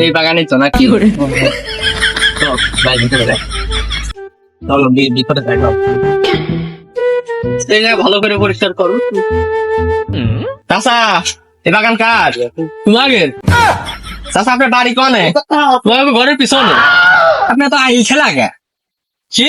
এই বাগানে তো নাকি করে ভালো করে পরিষ্কার করো। চাচা এ বাগান কার? তোমাদের? চাচা আপনার বাড়ি কনে? তোমার ঘরের পিছনে। আপনি তো আইল খেলা গে কি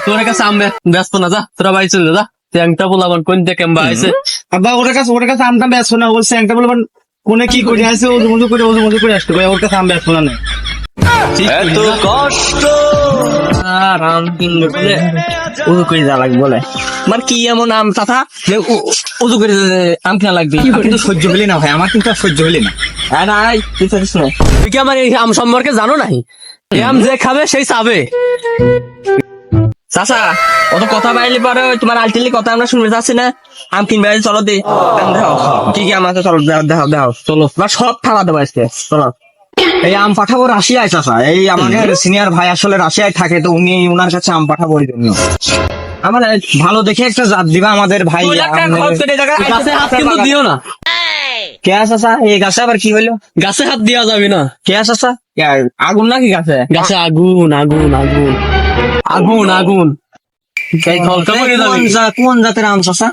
তোর কাছে আম ব্যস্ত না, যা তোরা বাড়ি চলে যা। ট্যাংটা বলাবান কোন থেকে আইছে? আব্বা ওর কাছে আমটা ব্যস্ত না, বলছে একটা বলবেন কোনে কি করে আছে, ওজু মজু করে আসতে ভাই, ওর কাছে আম ব্যস্ত না। এত কষ্ট আর আম কিনবে বলে উজু করে যা লাগবে বলে। আমার কি এমন আম চাচা উজু করে আম কিনা লাগবে? কিন্তু সহ্য হলে না ভাই, আমার কিন্তু আর সহ্য হলে না। হ্যাঁ নাই তুই কি আমার এই আম সম্পর্কে জানো নাই? এই আম যে খাবে সেই চাবে। চাচা অত কথা বাইলে পরে তোমার আলটিলি কথা আমরা শুনতে যাচ্ছি না। আম কিনবে চলো দে, দেখো কি কি আম আছে, চলো দেখাও চলো। সব খাওয়া দেবো আজকে, চলো। এই আম পাঠাবো রাশিয়ায় চাচা, এই আমাদের সিনিয়র ভাই আসলে রাশিয়ায় থাকে, তো উনি ওনার কাছে আম পাঠাবো ওই জন্য। আমার ভালো দেখে একটা জাত দিবা আমাদের ভাই। গাছে হাত কিন্তু দিও না। কে চাচা এই গাছে আবার কি হইলো? গাছে হাত দেওয়া যাবে না। কে চাচা আগুন নাকি গাছে? গাছে আগুন আগুন আগুন আগুন আগুন। কোন জাতের আম চাচা?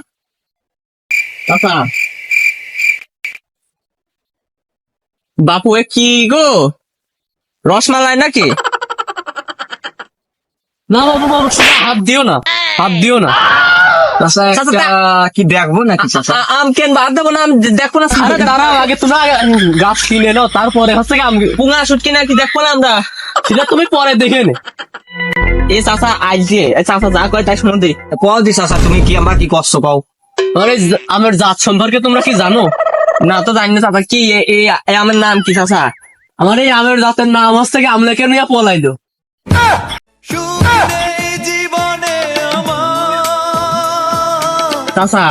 চাচা বাপু এ কি গো, রসমালাই নাকি? না বাবু বাবু হাত দিও না, হাত দিও না। কি দেখবো নাকি আম কেন বাদ দেবো না? আম দেখবো না? সারা দাঁড়াও, আগে তোমরা গাছ কিনে নাও, তারপরে হচ্ছে আম পুঙা শুটকি নাকি দেখবো না আমরা, সেটা তুমি পরে দেখে নে। এ চাচা আইছে, চাচা যা কয় তাই শুনো দি। কল দি চাচা, তুমি কি আমরা কি করছো কও? আমের জাত সম্পর্কে তোমরা কি জানো? না তো জানি না চাচা। কি এই আমের নাম কি চাচা? আমার এই আমের জাতের নাম হচ্ছে কি আমলেকে নিয়ে পলাইলো। চাচা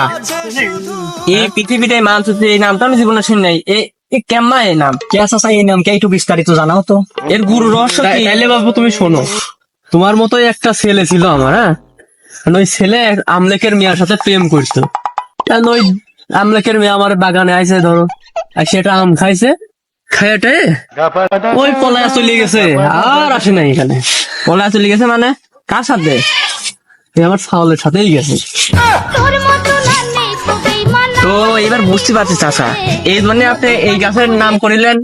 এই পৃথিবীতে মানুষ এই নামটা আমি জীবনে শুনি নাই। কেমন এই নাম? কে চাচা এই নাম কে একটু বিস্তারিত জানাও তো। এর গুরু রহস্য কি? তাইলে বাবু তুমি শোনো, তোমার মতোই একটা ছেলে ছিল আমার। হ্যাঁ, ওই ছেলে আমলেকের মেয়ের সাথে প্রেম করতো। ওই আমলেকের মেয়ে আমার বাগানে আইছে ধরো, আর সেটা আম খাইছে, খাইয়াটে ওই পলায়া চলে গেছে, আর আসে নাই এখানে। পলায়া চলে গেছে মানে কার সাথে? আমার ছাগলের সাথেই গেছে। তো এবার বুঝতে পারছি চাচা, এই মানে আপনি এই গাছের নাম করিলেন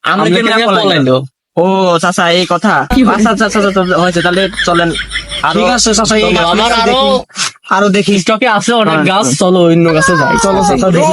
আমলেকের মেয়ে পলাইলো। ও চাচা এই কথা। আচ্ছা হয়েছে, তাহলে চলেন। ঠিক আছে চাচা, আমার আরো দেখি স্টকে আছে অনেক গাছ, চলো অন্য গাছে যাই। চলো চাচা দেখি।